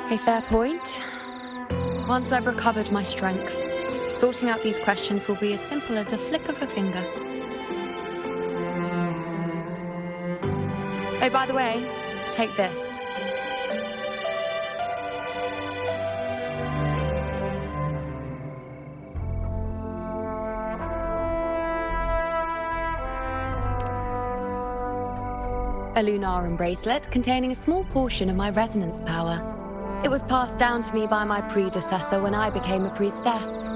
A fair point. Once I've recovered my strength, sorting out these questions will be as simple as a flick of a finger. Oh, by the way, take this. A lunarum bracelet containing a small portion of my resonance power. It was passed down to me by my predecessor when I became a priestess.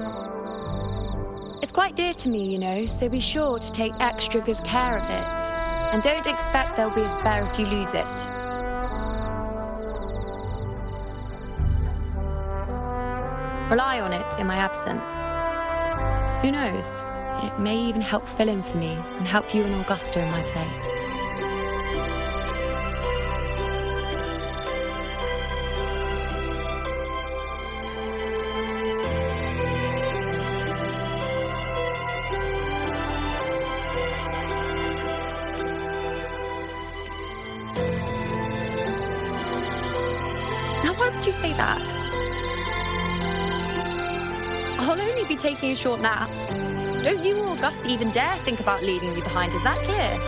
It's quite dear to me, you know, so be sure to take extra good care of it. And don't expect there'll be a spare if you lose it. Rely on it in my absence. Who knows? It may even help fill in for me and help you and Augusta in my place. Why would you say that? I'll only be taking a short nap. Don't you or Augusta even dare think about leaving me behind, is that clear?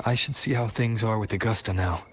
I should see how things are with Augusta now.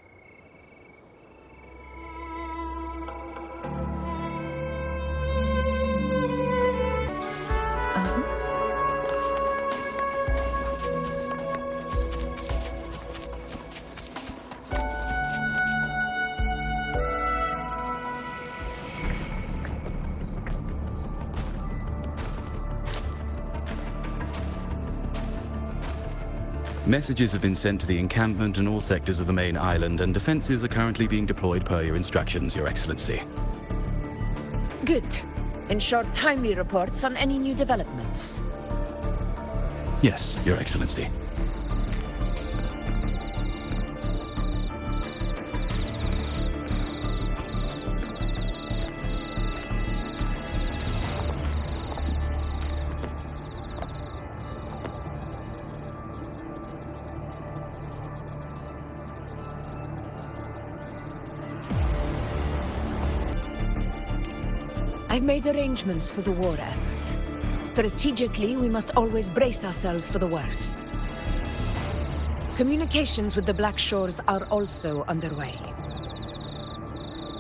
Messages have been sent to the encampment and all sectors of the main island, and defenses are currently being deployed per your instructions, Your Excellency. Good. Ensure timely reports on any new developments. Yes, Your Excellency. I've made arrangements for the war effort. Strategically, we must always brace ourselves for the worst. Communications with the Black Shores are also underway.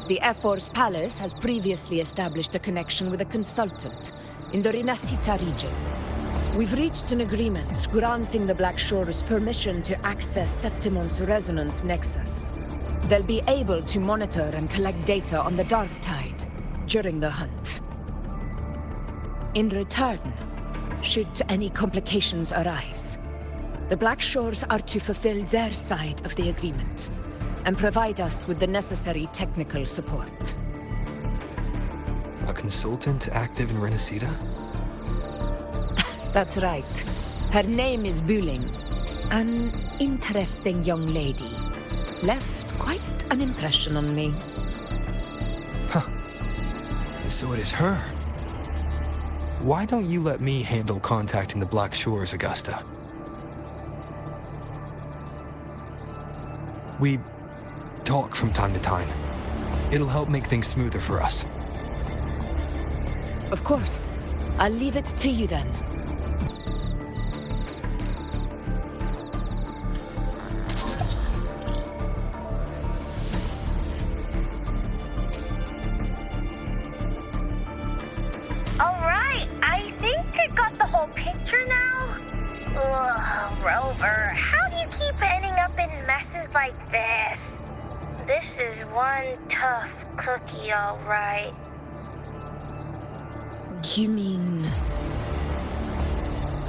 The Air Force Palace has previously established a connection with a consultant in the Rinascita region. We've reached an agreement granting the Black Shores permission to access Septimon's resonance nexus. They'll be able to monitor and collect data on the Dark Tide during the hunt. In return, should any complications arise, the Black Shores are to fulfill their side of the agreement and provide us with the necessary technical support. A consultant active in Rinascita? That's right. Her name is Buling. An interesting young lady. Left quite an impression on me. So it is her. Why don't you let me handle contacting the Black Shores, Augusta? We talk from time to time. It'll help make things smoother for us. Of course. I'll leave it to you then. Rover, how do you keep ending up in messes like this? This is one tough cookie, all right. You mean...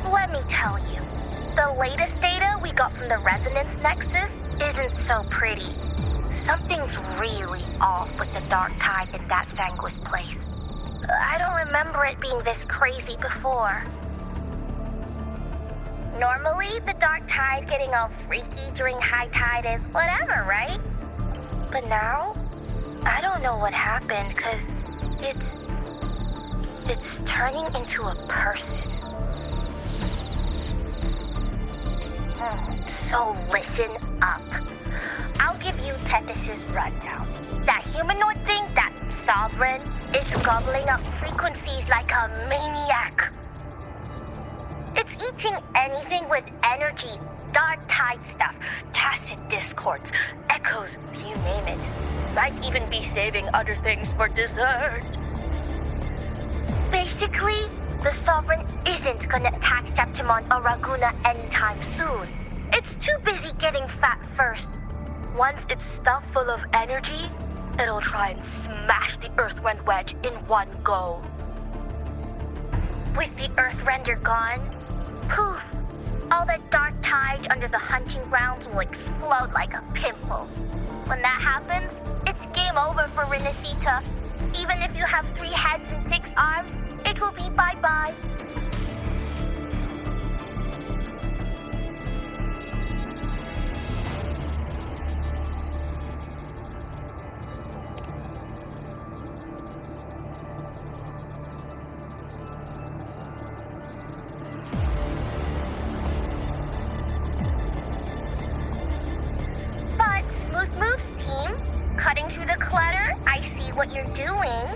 Let me tell you. The latest data we got from the resonance nexus isn't so pretty. Something's really off with the Dark Tide in that Sanguis place. I don't remember it being this crazy before. Normally, the Dark Tide getting all freaky during high tide is whatever, right? But now, I don't know what happened, 'cause it's It's turning into a person. So listen up. I'll give you Tethys' rundown. That humanoid thing, that sovereign, is gobbling up frequencies like a maniac. It's eating anything with energy, dark tide stuff, tacit discords, echoes, you name it. Might even be saving other things for dessert. Basically, the Sovereign isn't gonna attack Septimon or Raguna anytime soon. It's too busy getting fat first. Once it's stuffed full of energy, it'll try and smash the Earthrend wedge in one go. With the Earthrender gone, poof, all that dark tide under the hunting grounds will explode like a pimple. When that happens, it's game over for Renacita. Even if you have 3 heads and 6 arms, it will be bye-bye. But, Smooth Moves team, cutting through the clutter, I see what you're doing.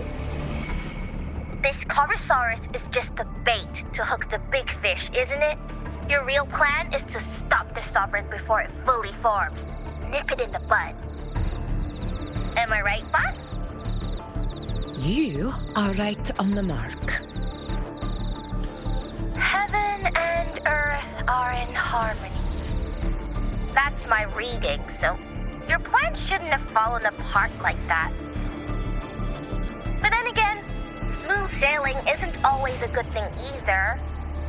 This Corosaurus is just the bait to hook the big fish, isn't it? Your real plan is to stop the Sovereign before it fully forms. Nip it in the bud. Am I right, boss? You are right on the mark. Heaven and Earth are in harmony. That's my reading, so your plan shouldn't have fallen apart like that. But then again, smooth sailing isn't always a good thing either.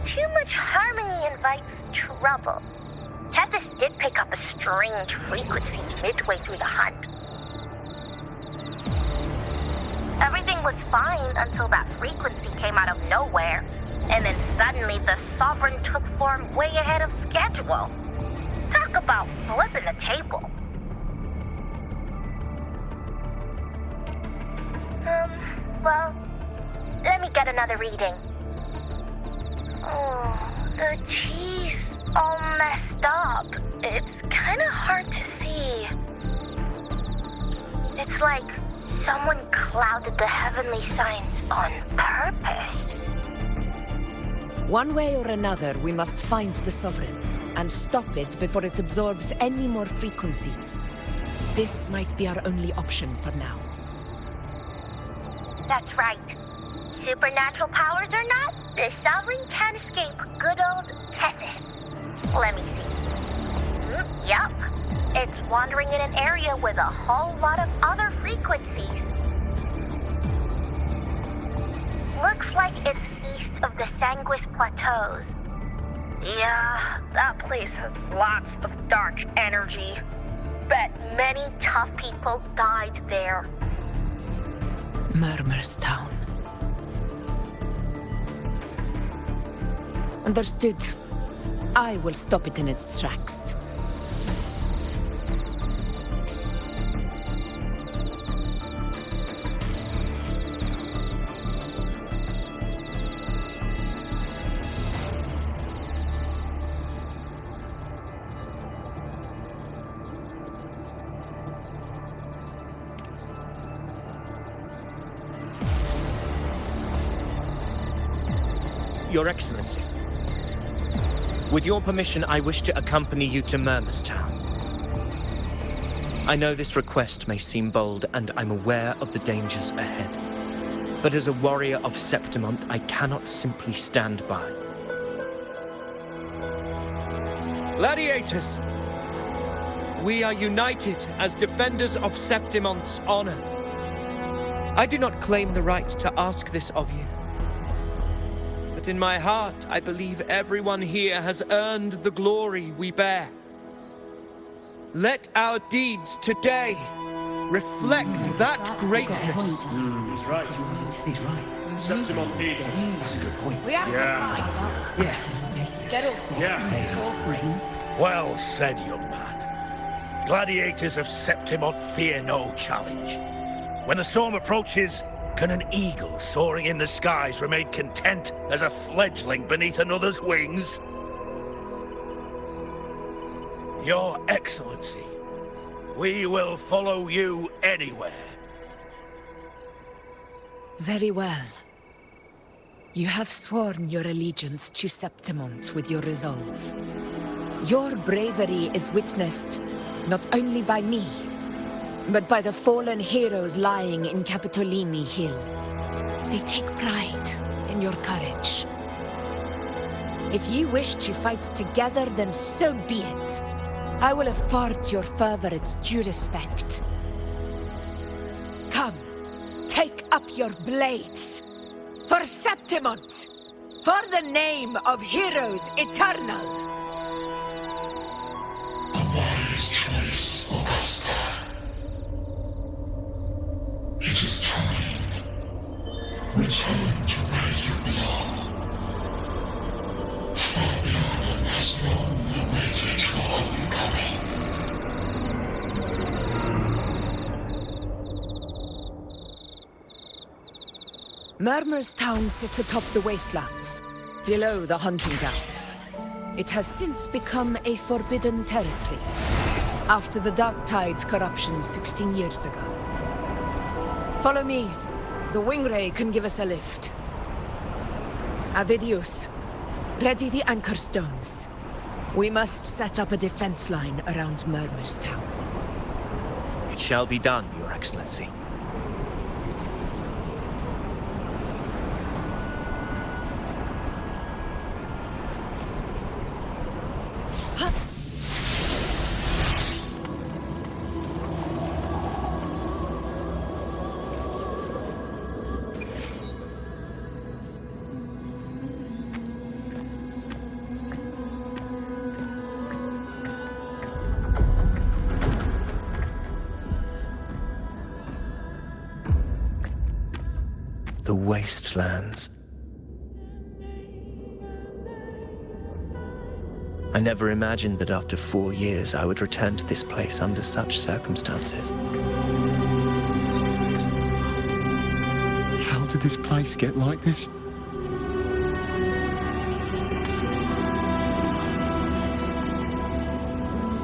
Too much harmony invites trouble. Tethys did pick up a strange frequency midway through the hunt. Everything was fine until that frequency came out of nowhere, and then suddenly the Sovereign took form way ahead of schedule. Talk about flipping the table. Well, let me get another reading. Oh, the cheese all messed up. It's kind of hard to see. It's like someone clouded the heavenly signs on purpose. One way or another, we must find the Sovereign and stop it before it absorbs any more frequencies. This might be our only option for now. That's right. Supernatural powers or not, the Sovereign can't escape good old Tethys. Let me see. Yup. It's wandering in an area with a whole lot of other frequencies. Looks like it's east of the Sanguis Plateaus. Yeah, that place has lots of dark energy. Bet many tough people died there. Murmur's Town. Understood. I will stop it in its tracks. Your Excellency, with your permission, I wish to accompany you to Murmur's Town. I know this request may seem bold, and I'm aware of the dangers ahead. But as a warrior of Septimont, I cannot simply stand by. Gladiators! We are united as defenders of Septimont's honor. I do not claim the right to ask this of you. But in my heart, I believe everyone here has earned the glory we bear. Let our deeds today reflect that greatness. He's right. He's right. Septimont needs us. That's a good point. We have to fight. Yeah. Get over. Yeah. Well said, young man. Gladiators of Septimont fear no challenge. When the storm approaches, Can an eagle soaring in the skies remain content as a fledgling beneath another's wings? Your Excellency, we will follow you anywhere. Very well. You have sworn your allegiance to Septimont with your resolve. Your bravery is witnessed not only by me, but by the fallen heroes lying in Capitolini Hill. They take pride in your courage. If you wish to fight together, then so be it. I will afford your fervor its due respect. Come, take up your blades. For Septimont! For the name of heroes eternal! A wise choice, Augusta. It is time. Return to where you belong. Far beyond the last long awaited your homecoming. Murmur's town sits atop the wastelands, below the hunting grounds. It has since become a forbidden territory, after the Dark Tide's corruption 16 years ago. Follow me. The Wingray can give us a lift. Avidius, ready the anchor stones. We must set up a defense line around Murmur's town. It shall be done, Your Excellency. The wastelands. I never imagined that after 4 years I would return to this place under such circumstances. How did this place get like this?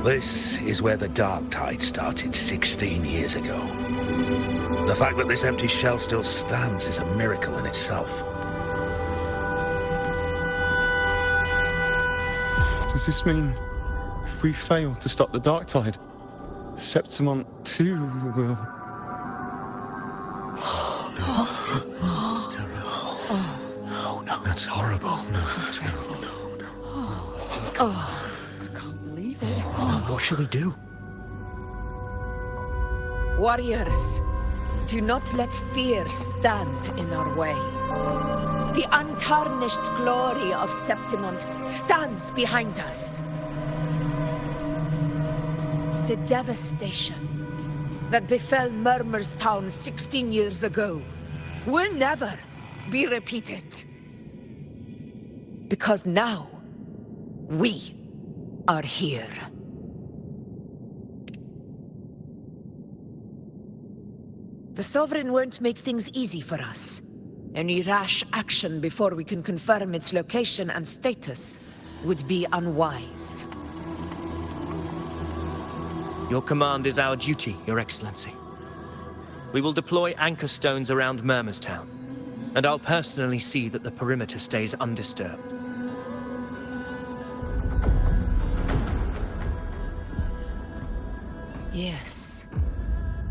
This is where the Dark Tide started 16 years ago. The fact that this empty shell still stands is a miracle in itself. Does this mean if we fail to stop the Dark Tide, Septimont too will... That's terrible. No. That's horrible. No. I can't believe it. What should we do? Warriors, do not let fear stand in our way. The untarnished glory of Septimont stands behind us. The devastation that befell Murmur's town 16 years ago will never be repeated. Because now, we are here. The Sovereign won't make things easy for us. Any rash action before we can confirm its location and status would be unwise. Your command is our duty, Your Excellency. We will deploy anchor stones around Murmur's town, and I'll personally see that the perimeter stays undisturbed. Yes.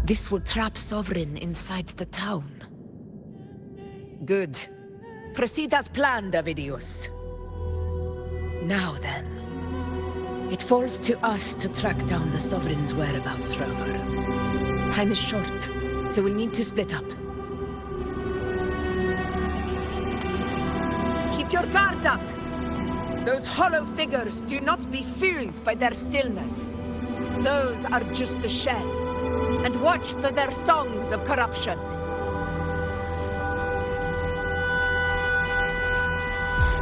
This will trap Sovereign inside the town. Good. Proceed as planned, Avidius. Now then. It falls to us to track down the Sovereign's whereabouts, Rover. Time is short, so we'll need to split up. Keep your guard up! Those hollow figures do not be fooled by their stillness. Those are just the shell. And watch for their songs of corruption.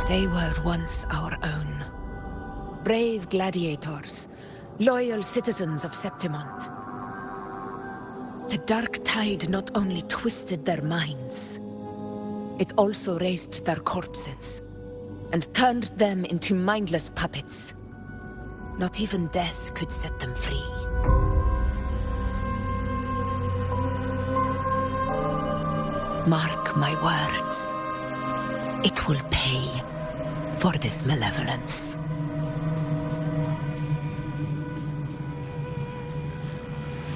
They were once our own. Brave gladiators, loyal citizens of Septimont. The dark tide not only twisted their minds, it also raised their corpses and turned them into mindless puppets. Not even death could set them free. Mark my words. It will pay for this malevolence.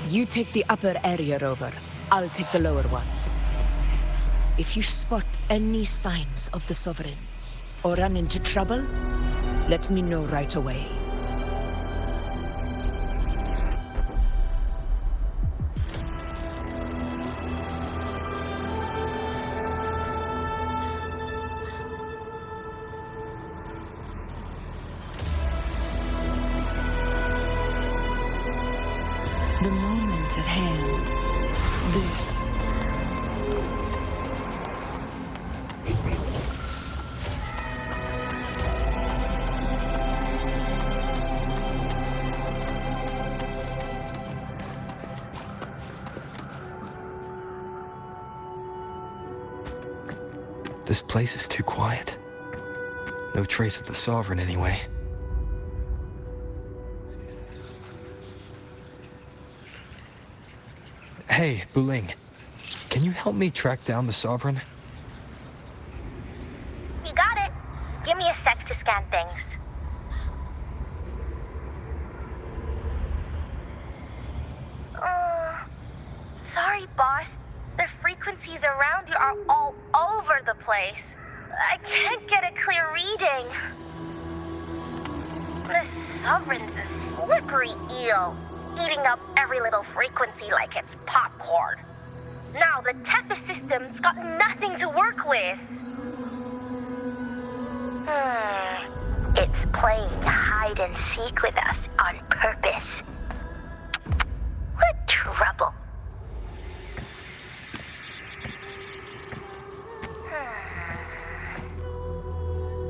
You take the upper area, Rover. I'll take the lower one. If you spot any signs of the Sovereign, or run into trouble, let me know right away. The moment at hand. This. This place is too quiet. No trace of the Sovereign anyway. Hey, Buling. Can you help me track down the Sovereign? You got it. Give me a sec to scan things. Sorry, boss. The frequencies around you are all over the place. I can't get a clear reading. The Sovereign's a slippery eel, eating up every little frequency like it's popcorn. Now the Tethys system's got nothing to work with. It's playing hide and seek with us on purpose. What trouble.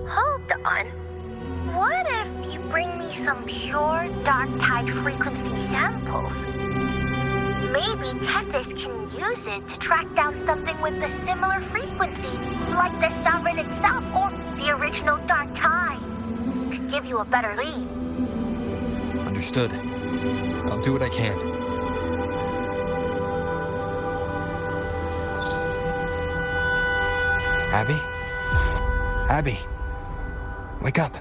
Hold on. What if you bring me some pure dark tide frequency samples? Maybe Tethys can use it to track down something with a similar frequency, like the Sovereign itself or the original dark tide. Could give you a better lead. Understood. I'll do what I can. Abby? Abby! Wake up!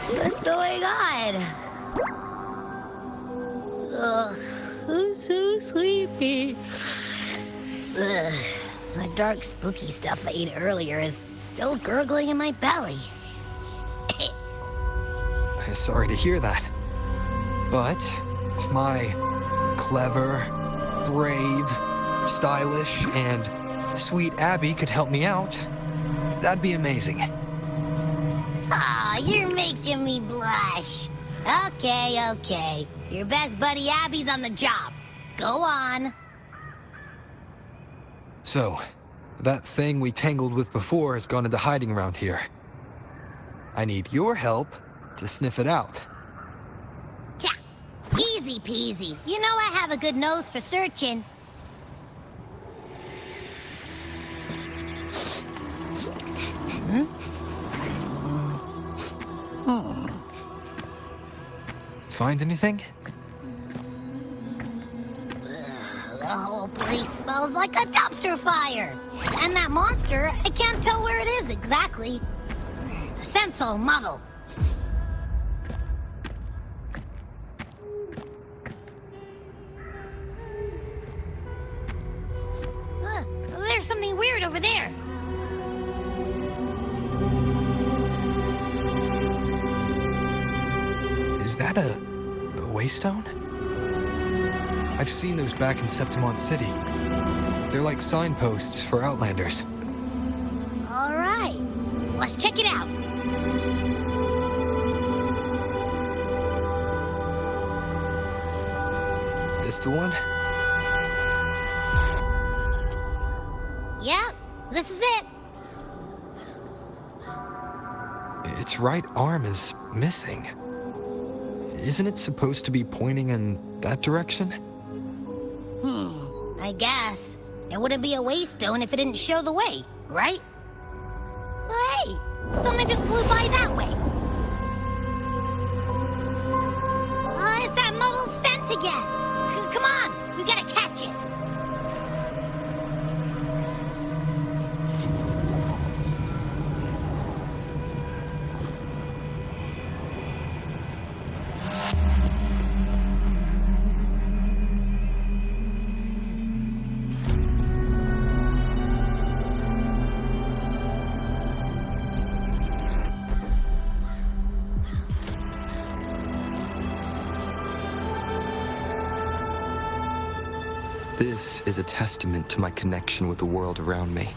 What's going on? Ugh, I'm so sleepy. Ugh, the dark, spooky stuff I ate earlier is still gurgling in my belly. Sorry to hear that. But if my clever, brave, stylish, and sweet Abby could help me out, that'd be amazing. Aw, you're making me blush. Okay. Your best buddy Abby's on the job. Go on. So, that thing we tangled with before has gone into hiding around here. I need your help to sniff it out. Yeah, easy peasy. You know I have a good nose for searching. Find anything? The whole place smells like a dumpster fire. And that monster, I can't tell where it is exactly. The scent's all muddled. There's something weird over there. Is that a waystone? I've seen those back in Septimont City. They're like signposts for Outlanders. All right, let's check it out. This the one? Yep, this is it. Its right arm is missing. Isn't it supposed to be pointing in that direction? I guess. It wouldn't be a waystone if it didn't show the way, right? Hey! Something just flew by that way! It's that muddled scent again! Come on! We gotta catch it! This is a testament to my connection with the world around me.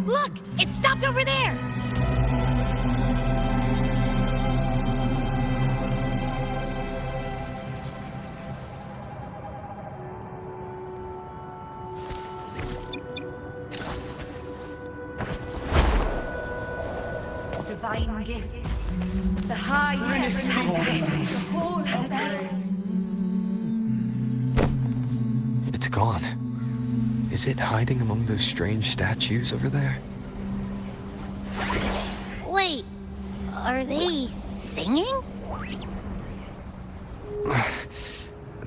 Look! It stopped over there! Divine gift. The high heavens, the whole paradise. It's gone. Is it hiding among those strange statues over there? Wait, are they singing?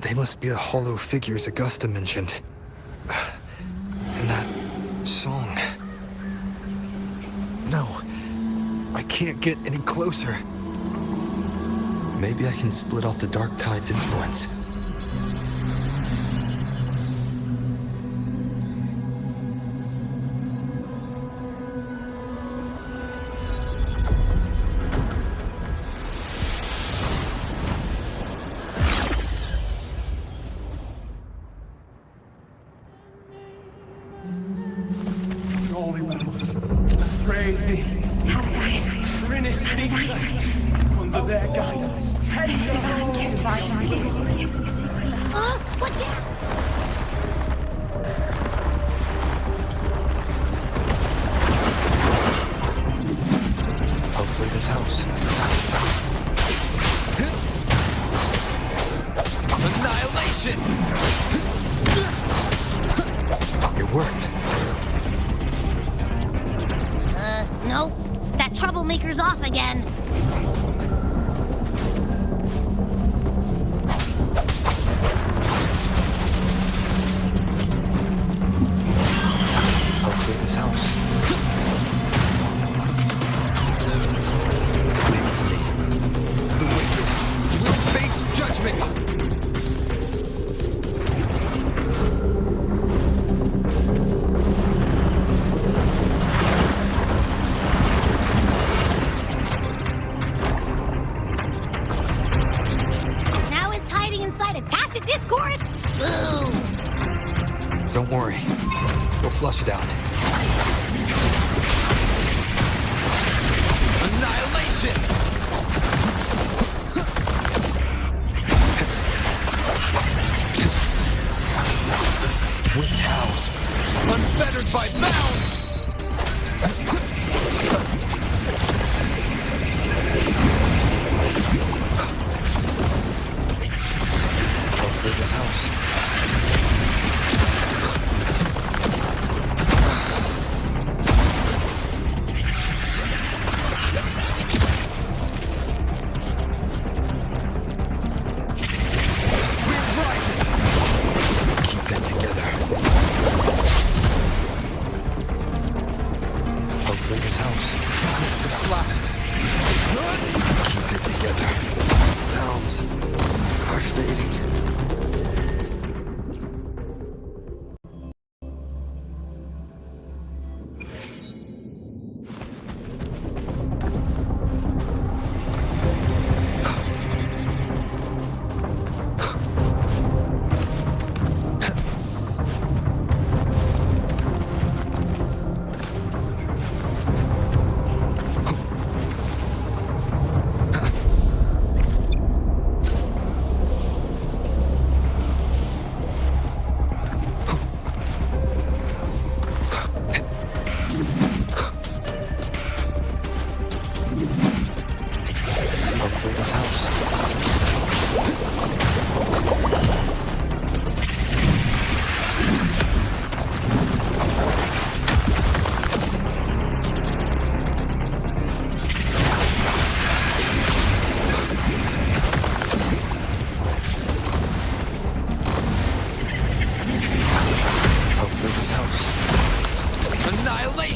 They must be the hollow figures Augusta mentioned. And that song. No, I can't get any closer. Maybe I can split off the dark tide's influence. Holy ones, praise thee. Paradise. Under their guidance. Divine gift. Watch out! Hopefully this helps. Annihilation! It worked. Nope. That troublemaker's off again. Hopefully this helps. Leave it to me. The wicked will face judgment! Now it's hiding inside a tacit discord? Boo! Don't worry. We'll flush it out. Annihilation! Wind howls, unfettered by bounds! Hopefully this helps.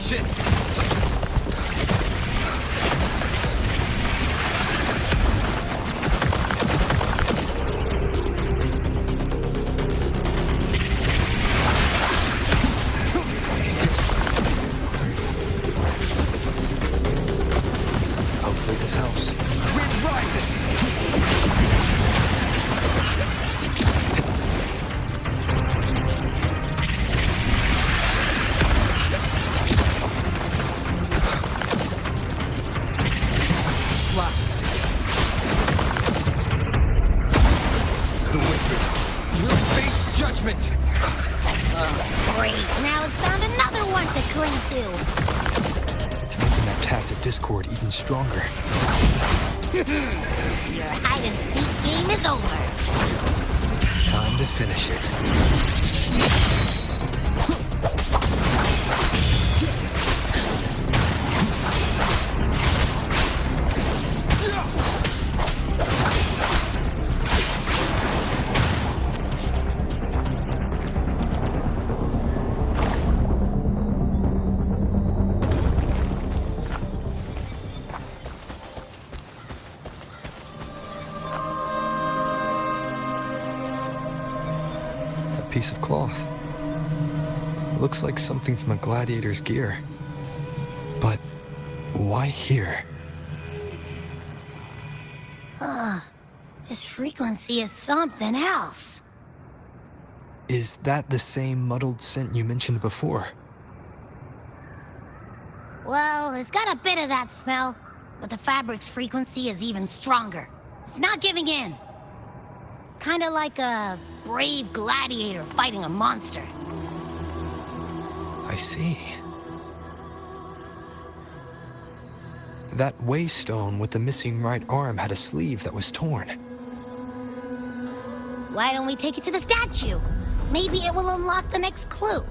Shit! Hopefully this helps. Wind rises! Slashes. The wicked will face judgment! Great, now it's found another one to cling to. It's making that tacit discord even stronger. Your hide-and-seek game is over. Time to finish it. Piece of cloth. It looks like something from a gladiator's gear. But why here? This frequency is something else. Is that the same muddled scent you mentioned before? Well, it's got a bit of that smell, but the fabric's frequency is even stronger. It's not giving in. Kinda like a brave gladiator fighting a monster. I see. That waystone with the missing right arm had a sleeve that was torn. Why don't we take it to the statue? Maybe it will unlock the next clue.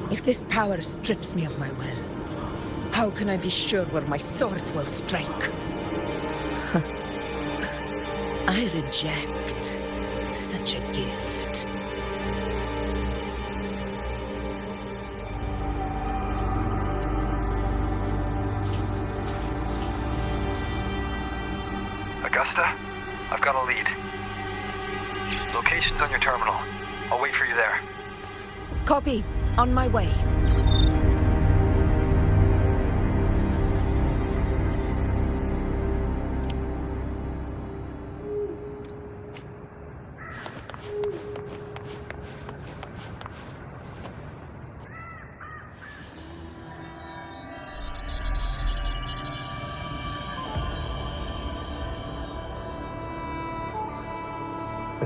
If this power strips me of my will, how can I be sure where my sword will strike? I reject such a gift. Augusta, I've got a lead. Location's on your terminal. I'll wait for you there. Copy. On my way.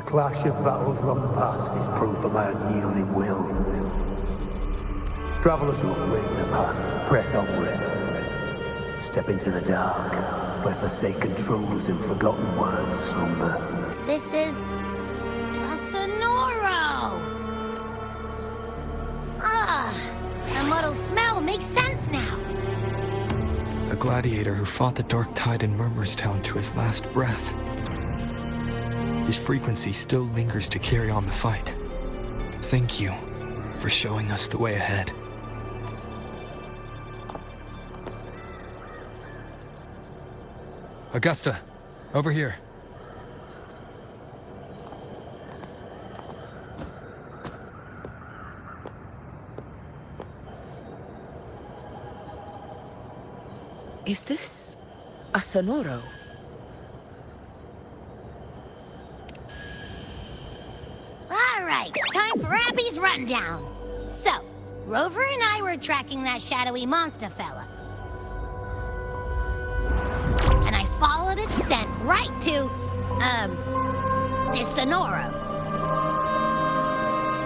The clash of battles long past is proof of my unyielding will. Travelers who have braved the path, press onward. Step into the dark, where forsaken truths and forgotten words slumber. This is... a sonoro! Ah, the muddled smell makes sense now. A gladiator who fought the dark tide in Murmurstown to his last breath. His frequency still lingers to carry on the fight. Thank you for showing us the way ahead. Augusta, over here. Is this a sonoro? All right, time for Abby's rundown. So, Rover and I were tracking that shadowy monster fella. And I followed its scent right to, this sonoro.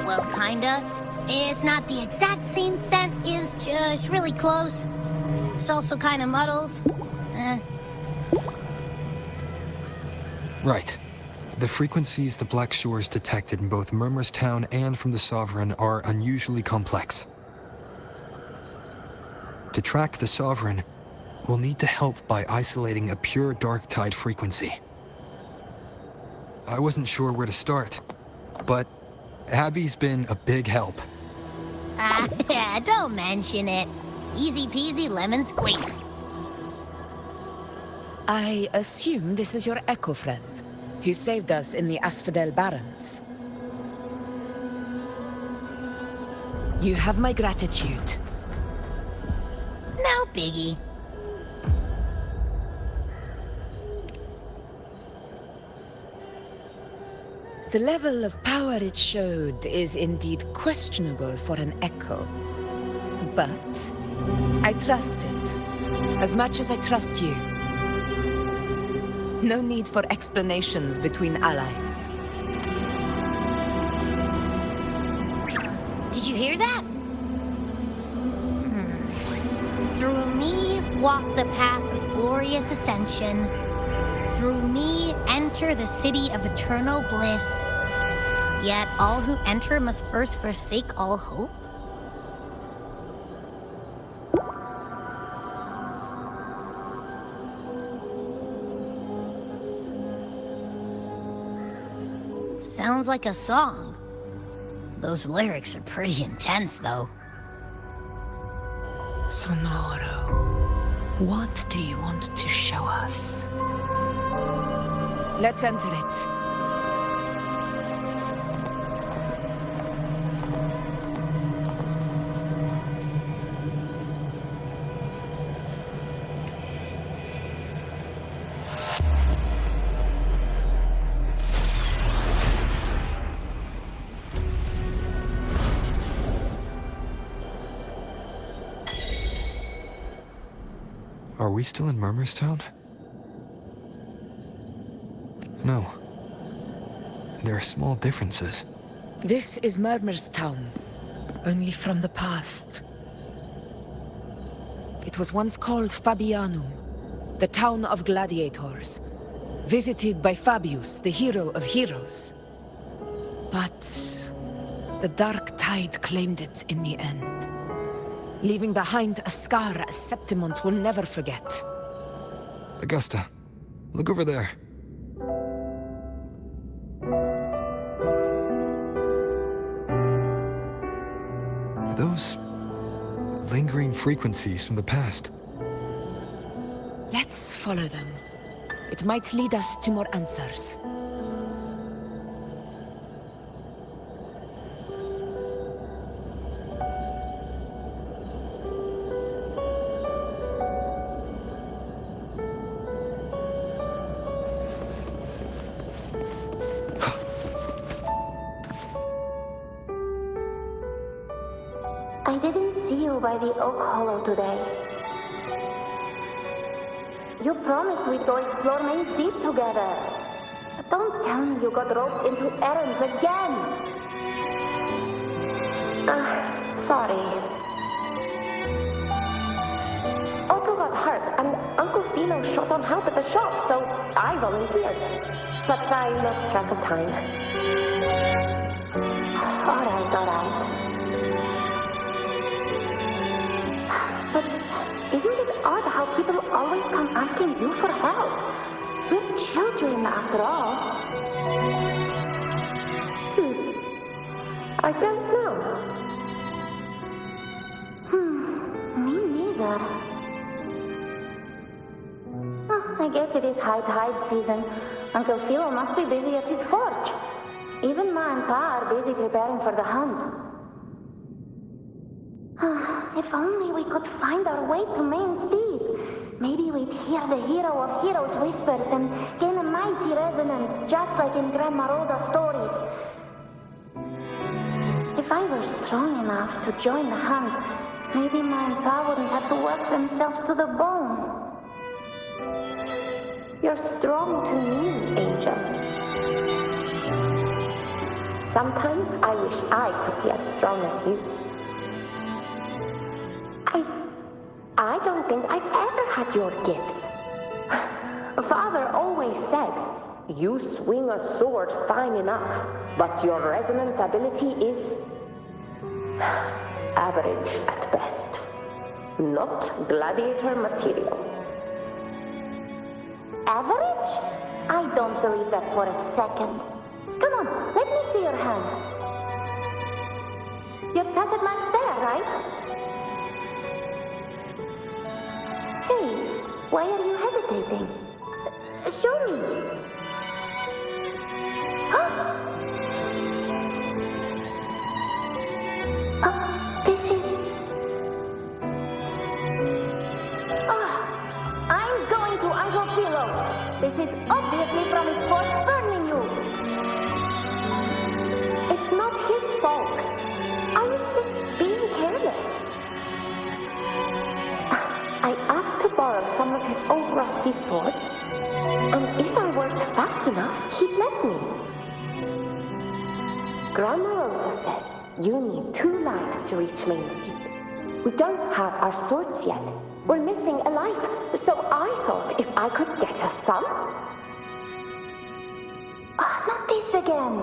Well, kinda. It's not the exact same scent, it's just really close. It's also kinda muddled. Right. The frequencies the Black Shores detected in both Murmurstown and from the Sovereign are unusually complex. To track the Sovereign, we'll need to help by isolating a pure dark tide frequency. I wasn't sure where to start, but Abby's been a big help. Don't mention it. Easy peasy lemon squeezy. I assume this is your echo friend, who saved us in the Asphodel Barrens. You have my gratitude. No biggie. The level of power it showed is indeed questionable for an echo. But I trust it, as much as I trust you. No need for explanations between allies. Did you hear that? Through me walk the path of glorious ascension. Through me enter the city of eternal bliss. Yet all who enter must first forsake all hope. Sounds like a song. Those lyrics are pretty intense, though. Sonoro, what do you want to show us? Let's enter it. Are we still in Murmurstown? No. There are small differences. This is Murmurstown, only from the past. It was once called Fabianum, the town of gladiators, visited by Fabius, the hero of heroes. But the dark tide claimed it in the end, leaving behind a scar Septimont will never forget. Augusta, look over there. Are those lingering frequencies from the past? Let's follow them. It might lead us to more answers. I didn't see you by the Oak Hollow today. You promised we'd go explore Main Deep together. But Don't tell me you got roped into errands again. Sorry. Otto got hurt, and Uncle Philo short on help at the shop, so I volunteered. But I lost track of time. Alright. But isn't it odd how people always come asking you for help? We're children, after all. I don't know. Me neither. I guess it is high tide season. Uncle Philo must be busy at his forge. Even Ma and Pa are busy preparing for the hunt. If only we could find our way to Main's Deep. Maybe we'd hear the hero of heroes whispers and gain a mighty resonance, just like in Grandma Rosa's stories. If I were strong enough to join the hunt, maybe Ma and Pa wouldn't have to work themselves to the bone. You're strong to me, Angel. Sometimes I wish I could be as strong as you. I don't think I've ever had your gifts. Father always said, you swing a sword fine enough, but your resonance ability is average at best. Not gladiator material. Average? I don't believe that for a second. Come on, let me see your hand. Your tacit mark's there, right? Hey, why are you hesitating? Show me. This is... I'm going to Uncle Philo. This is obviously from his force burning you. It's not his fault. I was just being careless. I asked to borrow some of his old rusty swords, and if I worked fast enough, he'd let me. Grandma Rosa says you need 2 lives to reach Main's Deep. We don't have our swords yet. We're missing a life, so I thought if I could get us some... not this again.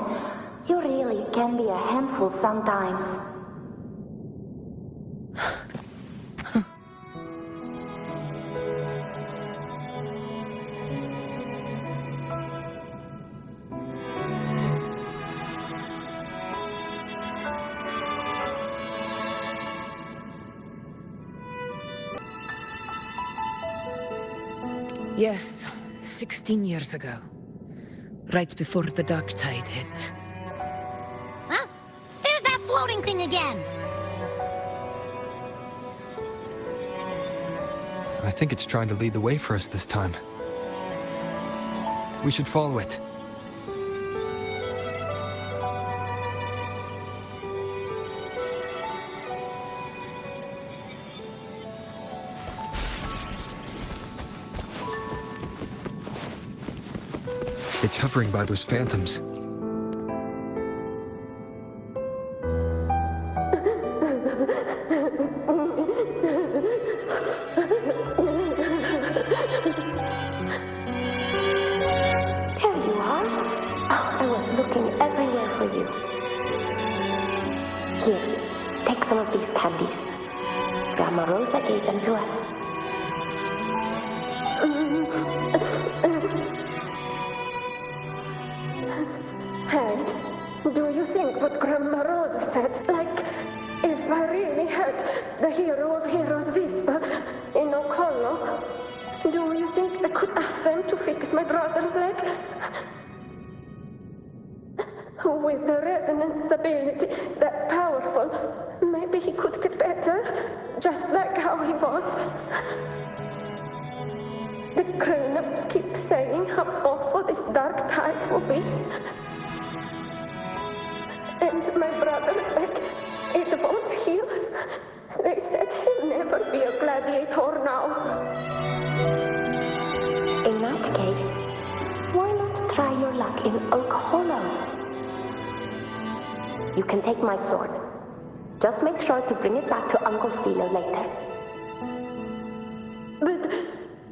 You really can be a handful sometimes. Yes, 16 years ago. Right before the dark tide hit. Huh? There's that floating thing again! I think it's trying to lead the way for us this time. We should follow it. It's hovering by those phantoms. Candies. Grandma Rosa gave them to us. Hey, do you think what Grandma Rosa said? Like, if I really had the hero of heroes whisper in Okollo, do you think I could ask them to fix my brother's leg? With the resonance ability that powerful, maybe he could get better, just like how he was. The grown-ups keep saying how awful this dark tide will be. And my brother's leg, it won't heal. They said he'll never be a gladiator now. In that case, why not try your luck? stuck in Oak Hollow. You can take my sword. Just make sure to bring it back to Uncle Philo later. But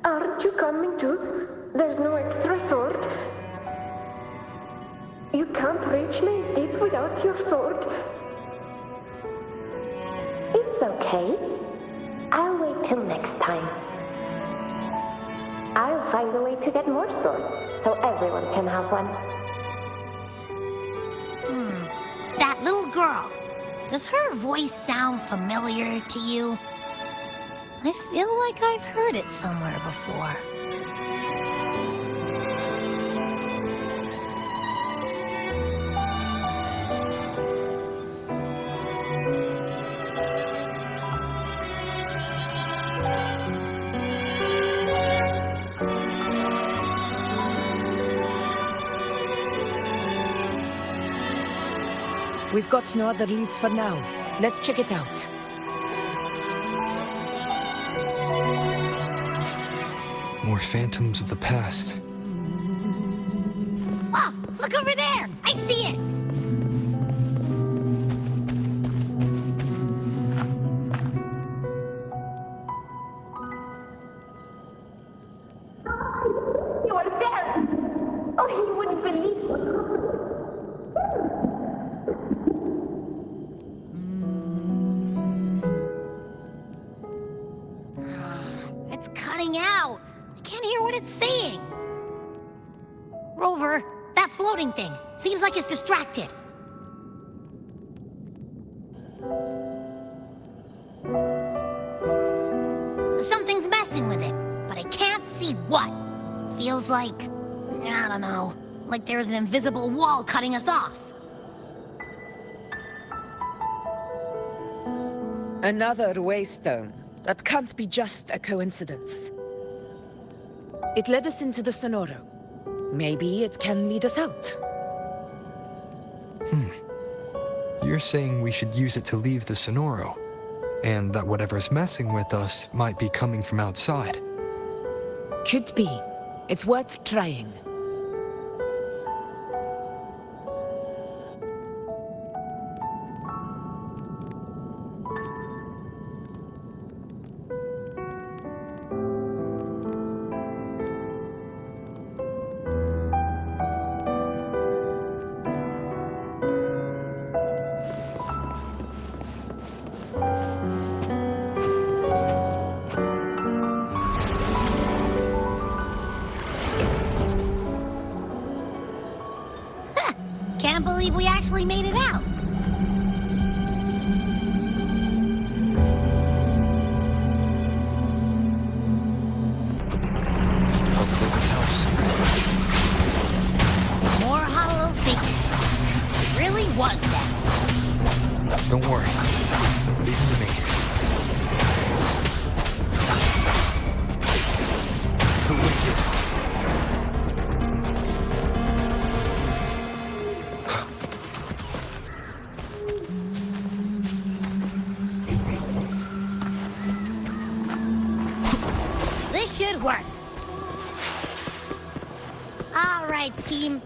aren't you coming too? There's no extra sword. You can't reach Maze Deep without your sword. It's okay. I'll wait till next time. I'll find a way to get more swords, so everyone can have one. That little girl. Does her voice sound familiar to you? I feel like I've heard it somewhere before. We've got no other leads for now. Let's check it out. More phantoms of the past. Oh, look over there! I see it! You are there! Oh, you wouldn't believe what It's cutting out. I can't hear what it's saying. Rover, that floating thing. Seems like it's distracted. Something's messing with it, but I can't see what. Feels like, I don't know, like there's an invisible wall cutting us off. Another waystone. That can't be just a coincidence. It led us into the Sonoro. Maybe it can lead us out. You're saying we should use it to leave the Sonoro, and that whatever's messing with us might be coming from outside. Could be. It's worth trying. Can't believe we actually made it out. Hopefully this helps. More hollow figures. It really was that. Don't worry. Leave it to me. The wicked. This should work. All right, team.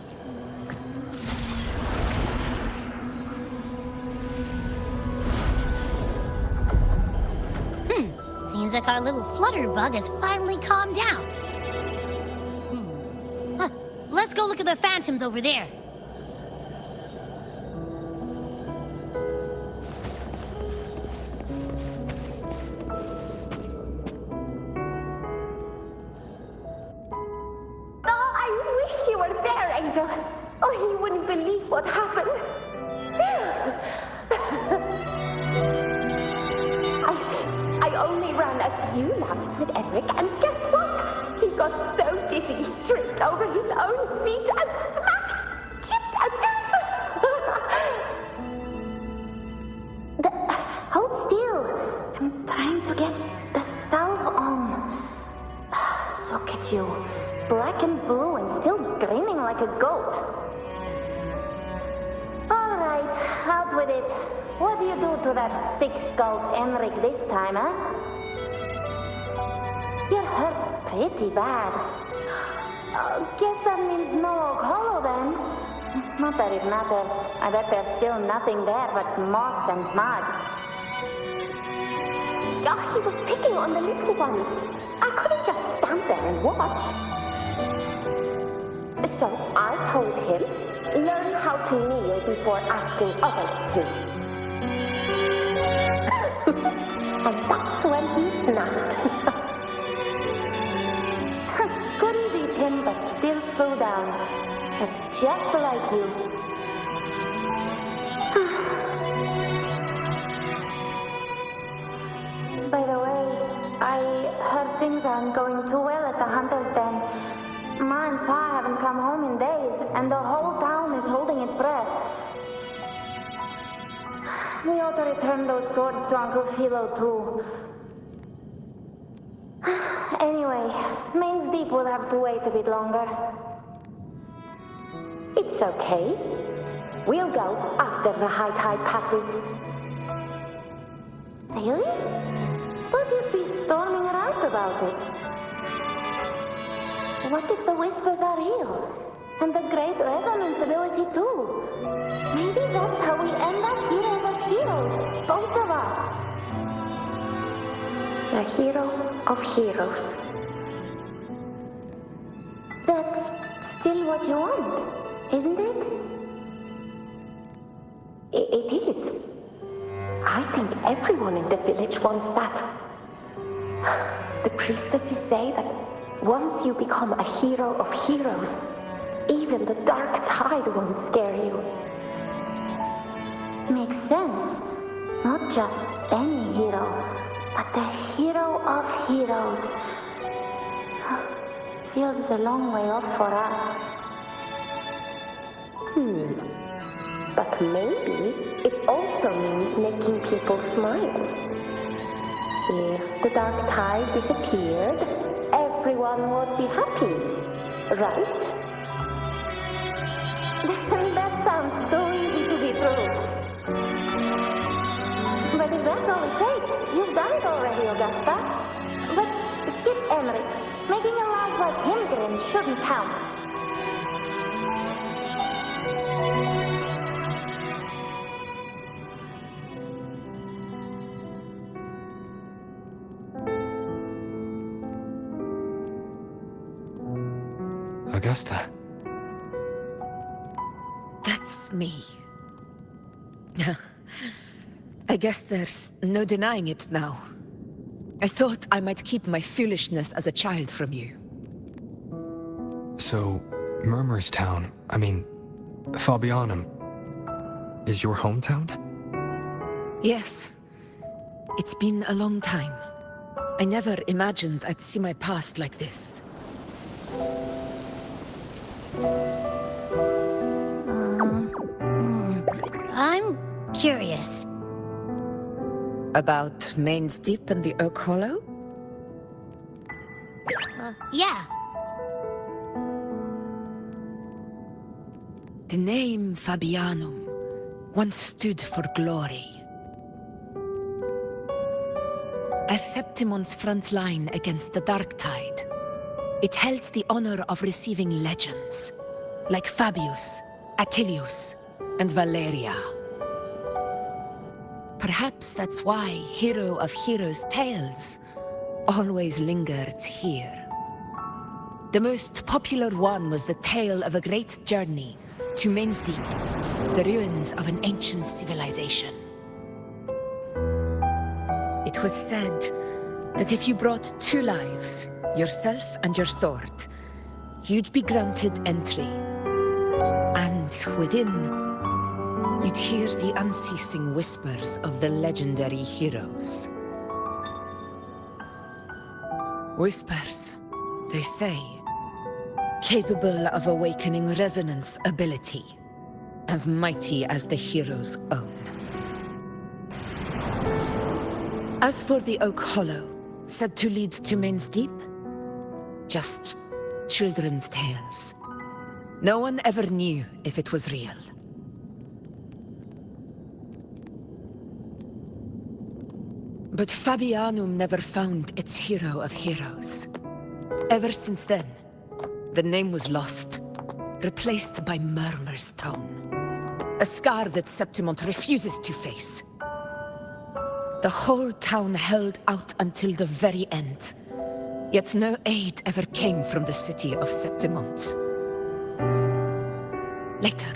Seems like our little flutterbug has finally calmed down. Let's go look at the phantoms over there. Angel. Oh, you wouldn't believe what happened. I only ran a few laps with Eric, and guess what? He got so dizzy, he tripped over his own feet and smack! Chipped a tooth! Hold still. I'm trying to get the salve on. Look at you. Black and blue and still grinning like a goat. All right, out with it. What do you do to that thick-skulled Enric this time, huh? You're hurt pretty bad. Guess that means no Oak Hollow then. Not that it matters. I bet there's still nothing there but moss and mud. Oh, he was picking on the little ones. I couldn't just stand there and watch. So I told him, learn how to kneel before asking others to. And that's when he snapped. Couldn't beat him, but still flew down. That's just like you. By the way, I heard things aren't going too well at the Hunter's Den. Ma and Pa haven't come home in days, and the whole town is holding its breath. We ought to return those swords to Uncle Philo, too. Anyway, Main's Deep will have to wait a bit longer. It's okay. We'll go after the high tide passes. Really? Thought you'd be storming around about it. What if the whispers are real? And the great resonance ability too? Maybe that's how we end up heroes of heroes, both of us. A hero of heroes. That's still what you want, isn't it? It is. I think everyone in the village wants that. The priestesses say that once you become a hero of heroes, even the dark tide won't scare you. Makes sense. Not just any hero, but the hero of heroes. Feels a long way off for us. But maybe it also means making people smile. If the dark tide disappeared, everyone would be happy, right? That sounds too easy to be true. But if that's all it takes, you've done it already, Augusta. But skip Emmerich. Making a laugh like him grin shouldn't count. Augusta. That's me. I guess there's no denying it now. I thought I might keep my foolishness as a child from you. So, Murmurstown, Fabianum, is your hometown? Yes. It's been a long time. I never imagined I'd see my past like this. I'm curious. About Main's Deep and the Oak Hollow? Yeah. The name Fabianum once stood for glory. As Septimon's front line against the dark tide, it held the honor of receiving legends, like Fabius, Attilius, and Valeria. Perhaps that's why Hero of Heroes' tales always lingered here. The most popular one was the tale of a great journey to Main's Deep, the ruins of an ancient civilization. It was said that if you brought 2 lives, yourself and your sword, you'd be granted entry. And within, you'd hear the unceasing whispers of the legendary heroes. Whispers, they say, capable of awakening resonance ability, as mighty as the hero's own. As for the Oak Hollow, said to lead to Main's Deep, just children's tales. No one ever knew if it was real. But Fabianum never found its hero of heroes. Ever since then, the name was lost, replaced by Murmur's tone. A scar that Septimont refuses to face. The whole town held out until the very end. Yet no aid ever came from the city of Septimont. Later,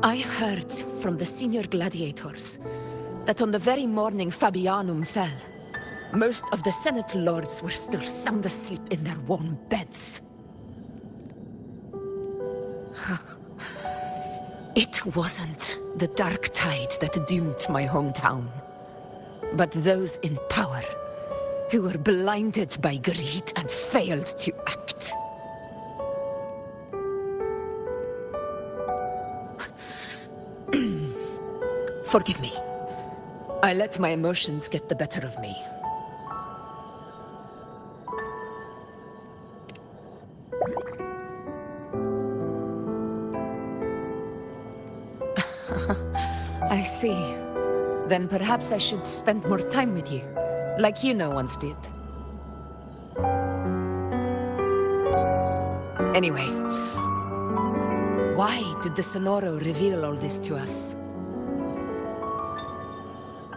I heard from the senior gladiators that on the very morning Fabianum fell, most of the Senate lords were still sound asleep in their warm beds. It wasn't the dark tide that doomed my hometown, but those in power who were blinded by greed and failed to act. Forgive me. I let my emotions get the better of me. I see. Then perhaps I should spend more time with you, like Iuno once did. Anyway, why did the Sonoro reveal all this to us?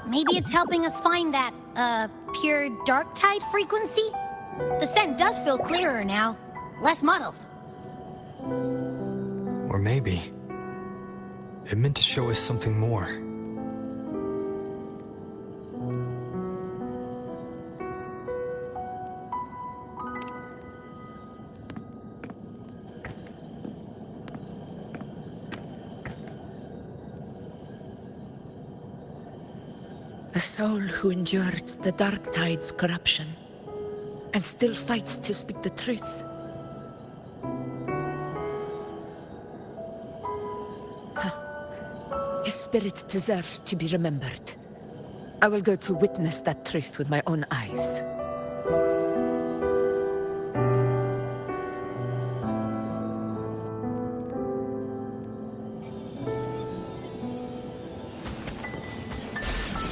Maybe it's helping us find that, pure dark tide frequency? The scent does feel clearer now, less muddled. Or maybe it meant to show us something more. A soul who endured the dark tide's corruption and still fights to speak the truth. His spirit deserves to be remembered. I will go to witness that truth with my own eyes.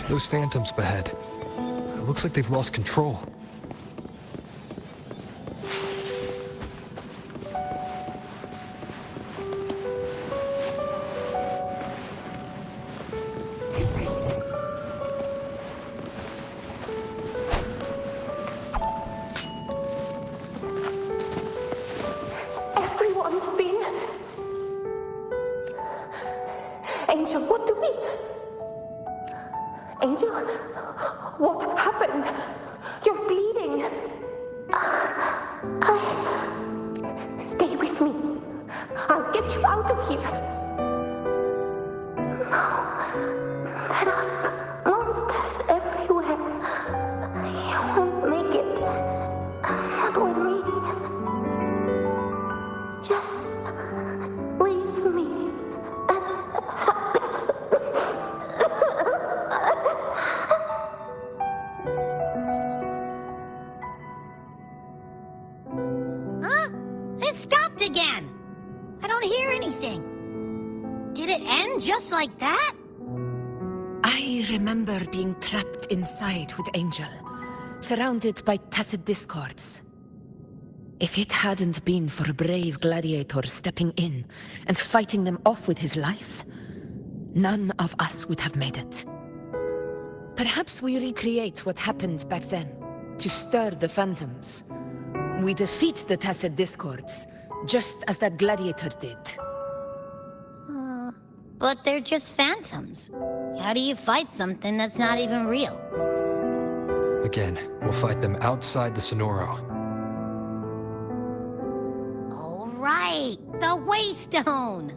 Those phantoms ahead. It looks like they've lost control. Everyone's been... Angel, what do we... Angel, what happened? You're bleeding. Stay with me. I'll get you out of here. No, there are monsters everywhere. You won't make it. Not with me. Just leave me. Again! I don't hear anything. Did it end just like that? I remember being trapped inside with Angel, surrounded by tacit discords. If it hadn't been for a brave gladiator stepping in and fighting them off with his life, none of us would have made it. Perhaps we recreate what happened back then, to stir the phantoms. We defeat the tacit discords, just as that gladiator did. But they're just phantoms. How do you fight something that's not even real? Again, we'll fight them outside the Sonoro. All right, the Waystone!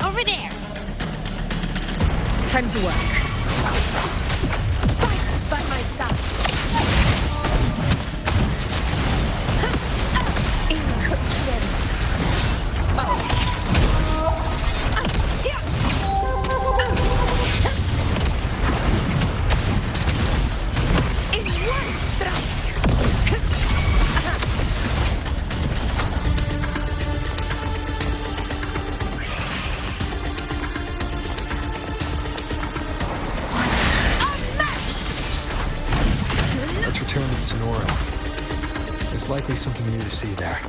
Over there! Time to work. Fight by my side. In control. Sonora. There's likely something new to see there.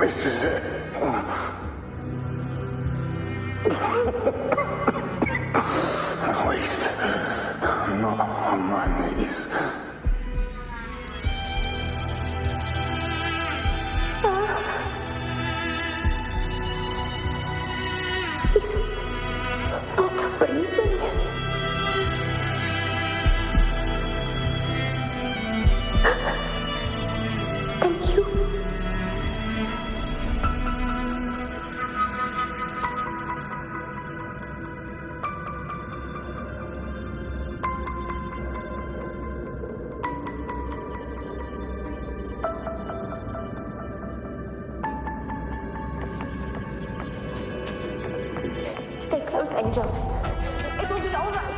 This is it. At least, I'm not on my knees. Not breathing. Thank you. Stay close, Angel. It will be all right.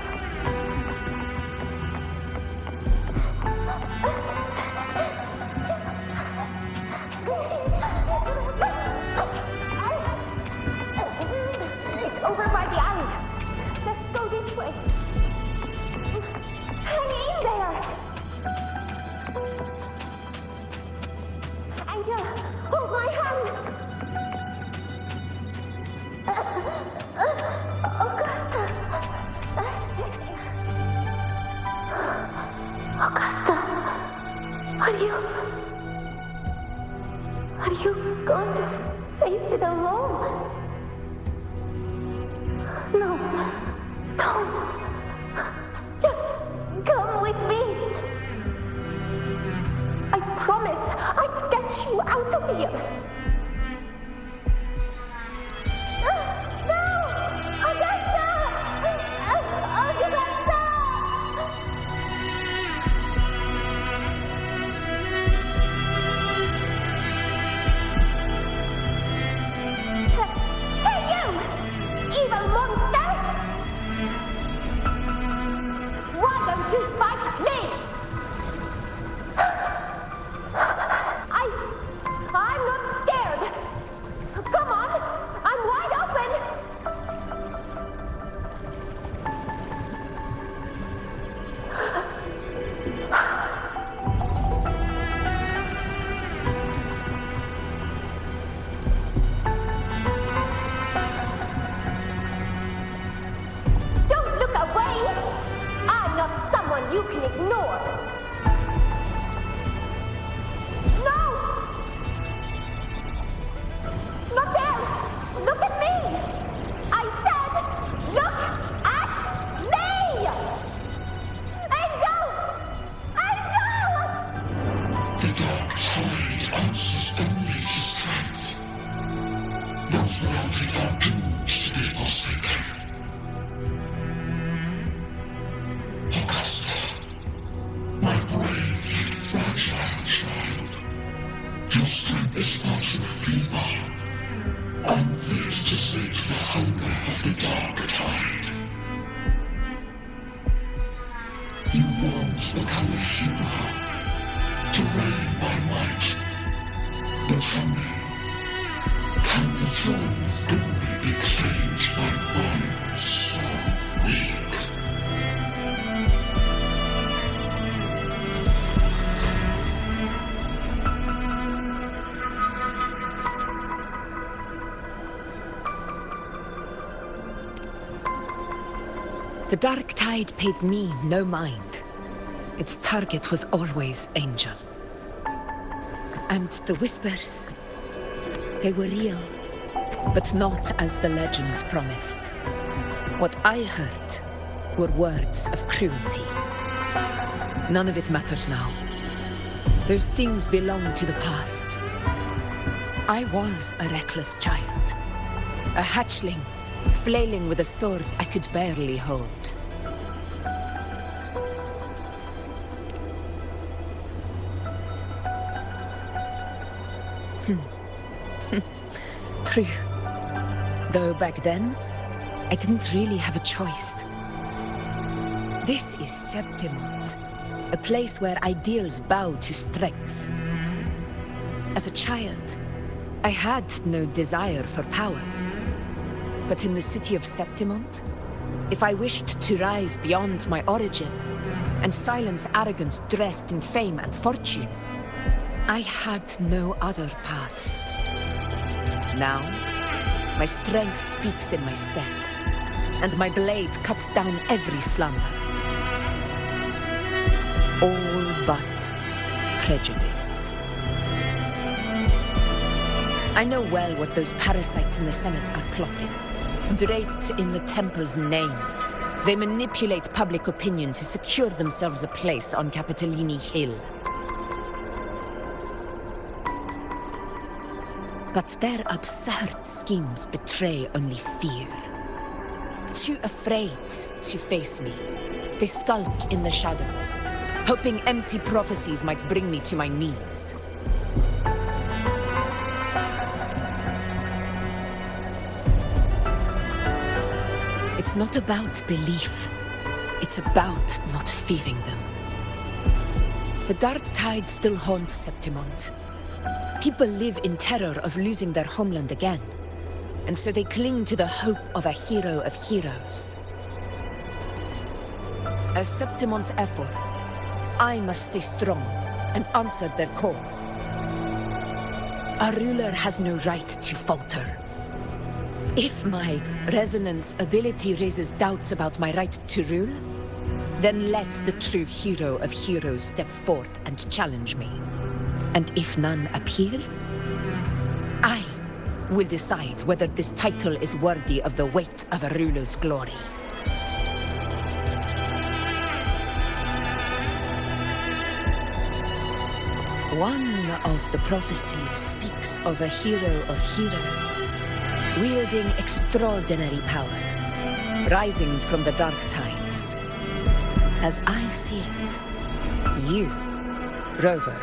It's over by the alley. Let's go this way. Hang in there. Angel, hold my hand. Augusta, are you going to face it alone? No, don't. Just come with me. I promised I'd get you out of here. No! Augusta! Augusta! Hey, you! Evil monster! Why don't you fight me? I'm not scared. Come on, I'm wide open. Don't look away. I'm not someone you can ignore. No! Not there! Look at me! I said, look at me! Angel! Angel! The dark tide answers only to strength. Those worldly are doomed to be forsaken. Augusta, my brave yet fragile child, your strength is far too feeble, unfit to sate the hunger of the dark tide. You won't become a hero, to reign by might. But tell me, can the throne of glory be claimed by one so weak? The dark tide paid me no mind. Its target was always Angel. And the whispers, they were real, but not as the legends promised. What I heard were words of cruelty. None of it matters now. Those things belong to the past. I was a reckless child, a hatchling, flailing with a sword I could barely hold. True. Though back then, I didn't really have a choice. This is Septimont, a place where ideals bow to strength. As a child, I had no desire for power. But in the city of Septimont, if I wished to rise beyond my origin and silence arrogance dressed in fame and fortune, I had no other path. Now, my strength speaks in my stead, and my blade cuts down every slander. All but prejudice. I know well what those parasites in the Senate are plotting. Draped in the Temple's name, they manipulate public opinion to secure themselves a place on Capitolini Hill. But their absurd schemes betray only fear. Too afraid to face me, they skulk in the shadows, hoping empty prophecies might bring me to my knees. It's not about belief. It's about not fearing them. The dark tide still haunts Septimont. People live in terror of losing their homeland again, and so they cling to the hope of a hero of heroes. As Septimont's effort, I must stay strong and answer their call. A ruler has no right to falter. If my resonance ability raises doubts about my right to rule, then let the true hero of heroes step forth and challenge me. And if none appear, I will decide whether this title is worthy of the weight of a ruler's glory. One of the prophecies speaks of a hero of heroes, wielding extraordinary power, rising from the dark times. As I see it, you, Rover,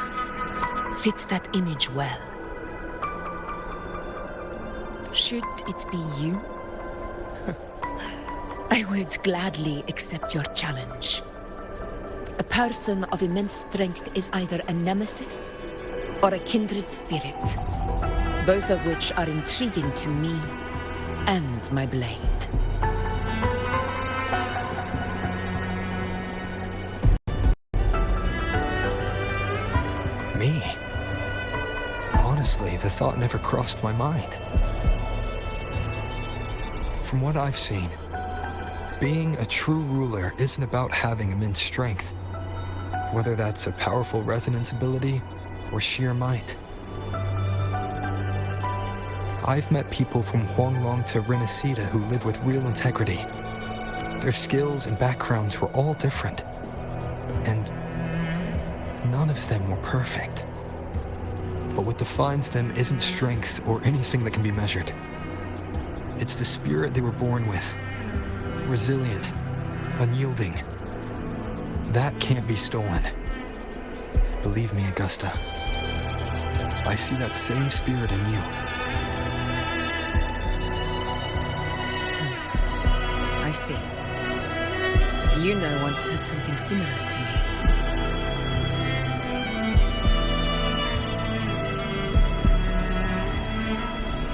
fit that image well. Should it be you? I would gladly accept your challenge. A person of immense strength is either a nemesis or a kindred spirit, both of which are intriguing to me and my blade. Me? Honestly, the thought never crossed my mind. From what I've seen, being a true ruler isn't about having immense strength, whether that's a powerful resonance ability or sheer might. I've met people from Huanglong to Renacita who live with real integrity. Their skills and backgrounds were all different, and none of them were perfect. But what defines them isn't strength or anything that can be measured. It's the spirit they were born with. Resilient, unyielding. That can't be stolen. Believe me, Augusta. I see that same spirit in you. I see. Iuno once said something similar to me.